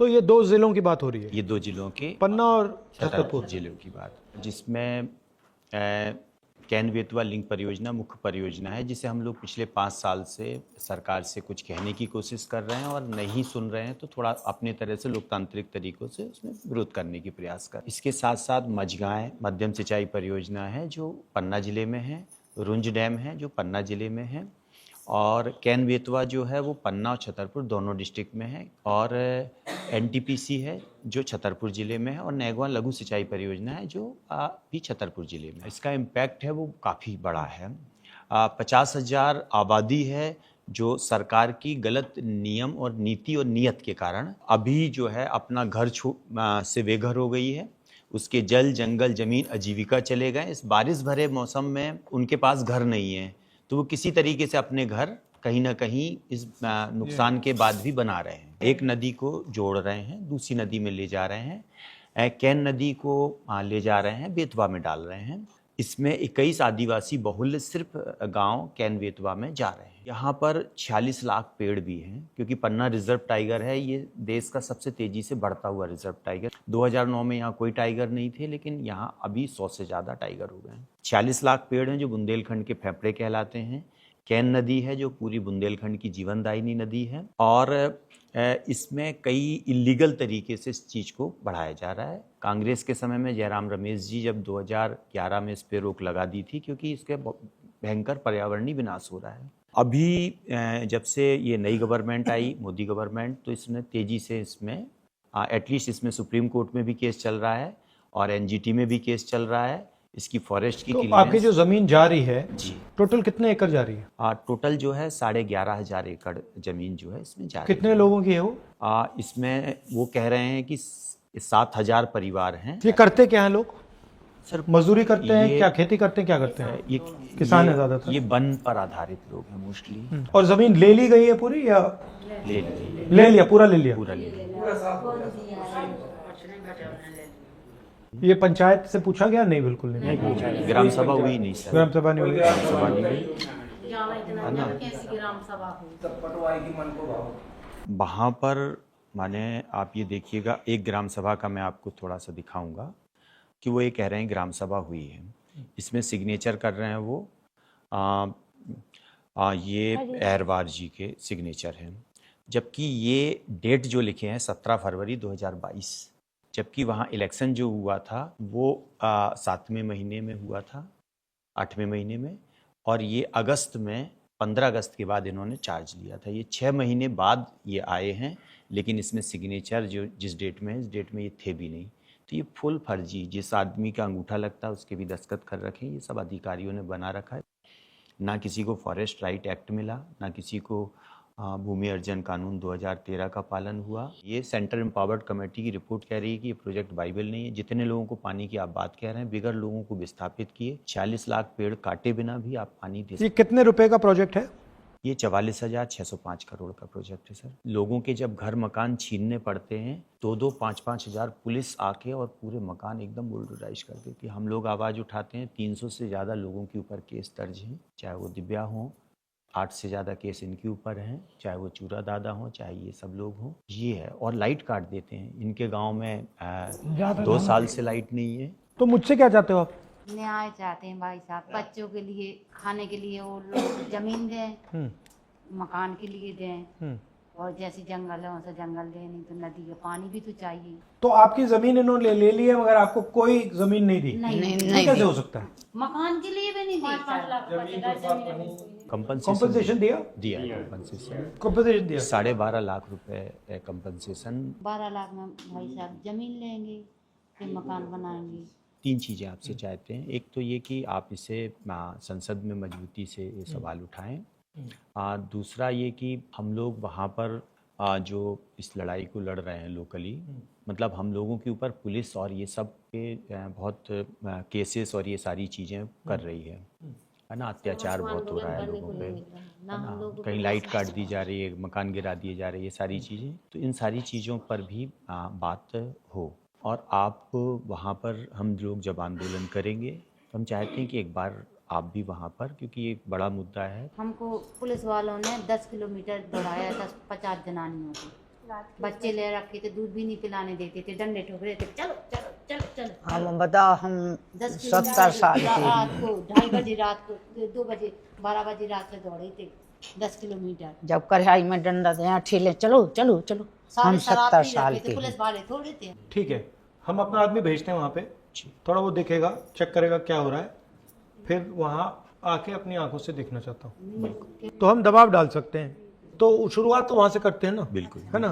तो ये 2 जिलों की बात हो रही है, ये 2 जिलों के पन्ना और छतरपुर जिलों की बात, जिसमें कैन बेतवा लिंक परियोजना मुख्य परियोजना है, जिसे हम लोग पिछले 5 साल से सरकार से कुछ कहने की कोशिश कर रहे हैं और नहीं सुन रहे हैं, तो थोड़ा अपने तरह से लोकतांत्रिक तरीकों से उसमें विरोध करने की प्रयास कर। इसके साथ साथ मझगांव मध्यम सिंचाई परियोजना है जो पन्ना जिले में है, रुंज डैम है जो पन्ना जिले में है, और कैन बेतवा जो है वो पन्ना और छतरपुर दोनों डिस्ट्रिक्ट में है, और एनटीपीसी है जो छतरपुर ज़िले में है, और नैगवा लघु सिंचाई परियोजना है जो भी छतरपुर ज़िले में। इसका इम्पैक्ट है वो काफ़ी बड़ा है। 50,000 आबादी है जो सरकार की गलत नियम और नीति और नीयत के कारण अभी जो है अपना घर से बेघर हो गई है। उसके जल जंगल जमीन आजीविका चले गए। इस बारिश भरे मौसम में उनके पास घर नहीं है, तो वो किसी तरीके से अपने घर कहीं ना कहीं इस नुकसान के बाद भी बना रहे हैं। एक नदी को जोड़ रहे हैं, दूसरी नदी में ले जा रहे हैं, कैन नदी को ले जा रहे हैं, बेतवा में डाल रहे हैं। इसमें 21 आदिवासी बहुल्य सिर्फ गांव कैन बेतवा में जा रहे हैं। यहाँ पर 46 लाख पेड़ भी हैं, क्योंकि पन्ना रिजर्व टाइगर है, ये देश का सबसे तेजी से बढ़ता हुआ रिजर्व टाइगर। 2009 में यहाँ कोई टाइगर नहीं थे, लेकिन यहाँ अभी 100 से ज़्यादा टाइगर हो गए हैं। 46 लाख पेड़ हैं जो बुंदेलखंड के फेफड़े कहलाते हैं। कैन नदी है जो पूरी बुंदेलखंड की जीवनदायिनी नदी है, और इसमें कई इलीगल तरीके से इस चीज़ को बढ़ाया जा रहा है। कांग्रेस के समय में जयराम रमेश जी जब 2011 में इस पर रोक लगा दी थी, क्योंकि इसके भयंकर पर्यावरणीय विनाश हो रहा है। अभी जब से ये नई गवर्नमेंट आई, मोदी गवर्नमेंट, तो इसने तेज़ी से इसमें एटलीस्ट इसमें सुप्रीम कोर्ट में भी केस चल रहा है और एनजीटी में भी केस चल रहा है। इसकी फॉरेस्ट की तो आपकी जो जमीन जा रही है जी, टोटल कितने एकड़ जा रही है? टोटल जो है 11,500 एकड़ जमीन जो है इसमें जा रही है। कितने लोगों की है वो? इसमें वो कह रहे हैं कि 7,000 परिवार हैं। ये करते क्या हैं लोग? सर मजदूरी करते हैं, क्या खेती करते हैं, क्या करते हैं? ये किसान है ज्यादातर। ये वन पर आधारित लोग हैं मोस्टली। और जमीन ले ली गई है पूरी या ले लिया? पूरा ले लिया। पूरा ले लिया। ये पंचायत से पूछा गया? नहीं, बिल्कुल नहीं। ग्राम सभा हुई नहीं सर। ग्राम सभा नहीं हुई। ग्राम सभा नहीं हुई। वहाँ पर माने आप ये देखिए, एक ग्राम सभा का मैं आपको थोड़ा सा दिखाऊंगा कि वो ये कह रहे हैं ग्राम सभा हुई है। इसमें सिग्नेचर कर रहे हैं वो ये एरवार जी के सिग्नेचर हैं, जबकि ये डेट जो लिखे हैं 17 फरवरी 2022, जबकि वहाँ इलेक्शन जो हुआ था वो 7वें महीने में हुआ था, 8वें महीने में, और ये अगस्त में 15 अगस्त के बाद इन्होंने चार्ज लिया था। ये 6 महीने बाद ये आए हैं, लेकिन इसमें सिग्नेचर जो जिस डेट में है, इस डेट में ये थे भी नहीं। तो ये फुल फर्जी, जिस आदमी का अंगूठा लगता है उसके भी दस्तखत कर रखे हैं, ये सब अधिकारियों ने बना रखा है। ना किसी को फॉरेस्ट राइट एक्ट मिला, ना किसी को भूमि अर्जन कानून 2013 का पालन हुआ। ये सेंट्रल एम्पावर्ड कमेटी की रिपोर्ट कह रही है कि ये प्रोजेक्ट वाइबल नहीं है। जितने लोगों को पानी की आप बात कह रहे हैं, बिगर लोगों को विस्थापित किए, 40 लाख पेड़ काटे बिना भी आप पानी दे। ये कितने रुपए का प्रोजेक्ट है? ये 44,605 करोड़ का प्रोजेक्ट है सर। लोगों के जब घर मकान छीनने पड़ते हैं, 2-2, 5-5 हज़ार पुलिस आके और पूरे मकान एकदम बुलडोजाइज कर देती है। हम लोग आवाज़ उठाते हैं, 300 से ज़्यादा लोगों के ऊपर केस दर्ज हैं, चाहे वो दिव्या हों, 8 से ज़्यादा केस इनके ऊपर हैं, चाहे वो चूरा दादा हों, चाहे ये सब लोग हों। ये है, और लाइट काट देते हैं। इनके गाँव में 2 साल से लाइट नहीं है। तो मुझसे क्या चाहते हो आप? न्याय चाहते हैं भाई साहब, बच्चों के लिए खाने के लिए वो लोग जमीन दें, मकान के लिए दें, और जैसे जंगल है वैसे जंगल दें, नहीं तो नदी का पानी भी तो चाहिए। तो आपकी जमीन इन्होंने ले ली है मगर आपको कोई जमीन नहीं दी? नहीं कैसे हो सकता है? मकान के लिए भी नहीं दी। कंपनसेशन दिया? कंपनसेशन दिया। 12.5 लाख रुपए कंपनसेशन। 12 लाख में भाई साहब जमीन लेंगे, फिर मकान बनाएंगे। 3 चीज़ें आपसे चाहते हैं। एक तो ये कि आप इसे संसद में मजबूती से ये सवाल उठाएं। दूसरा ये कि हम लोग वहाँ पर जो इस लड़ाई को लड़ रहे हैं लोकली, मतलब हम लोगों के ऊपर पुलिस और ये सब के बहुत केसेस और ये सारी चीज़ें कर रही है ना। अत्याचार बहुत हो रहा है लोगों पे, कहीं लाइट काट दी जा रही है, मकान गिरा दिए जा रहे हैं, ये सारी चीज़ें। तो इन सारी चीज़ों पर भी बात हो। और आप वहाँ पर, हम लोग जब आंदोलन करेंगे तो हम चाहते हैं कि एक बार आप भी वहाँ पर, क्योंकि ये एक बड़ा मुद्दा है। हमको पुलिस वालों ने 10 किलोमीटर दौड़ाया था 50 जनानियों को। बच्चे ले रखे थे, दूध भी नहीं पिलाने देते थे, डंडे ठोक रहे थे, चलो चलो चलो चलो। हम बताओ, हम 70 साल के हैं। रात को 2:30 बजे, रात को 2 बजे, 12 बजे रात से दौड़े थे 10 किलोमीटर। जब कढ़ाई में डंडा दे ठेले, चलो चलो चलो। हम सारे शराब 70 पी साल रखे थे, के पुलिस हैं। वाले थोड़े थे। ठीक है, हम अपना आदमी भेजते हैं वहाँ पे, थोड़ा वो देखेगा, चेक करेगा क्या हो रहा है, फिर वहाँ आके अपनी आंखों से देखना चाहता हूँ। तो हम दबाव डाल सकते हैं, तो शुरुआत तो वहाँ से करते हैं ना, बिल्कुल। है ना।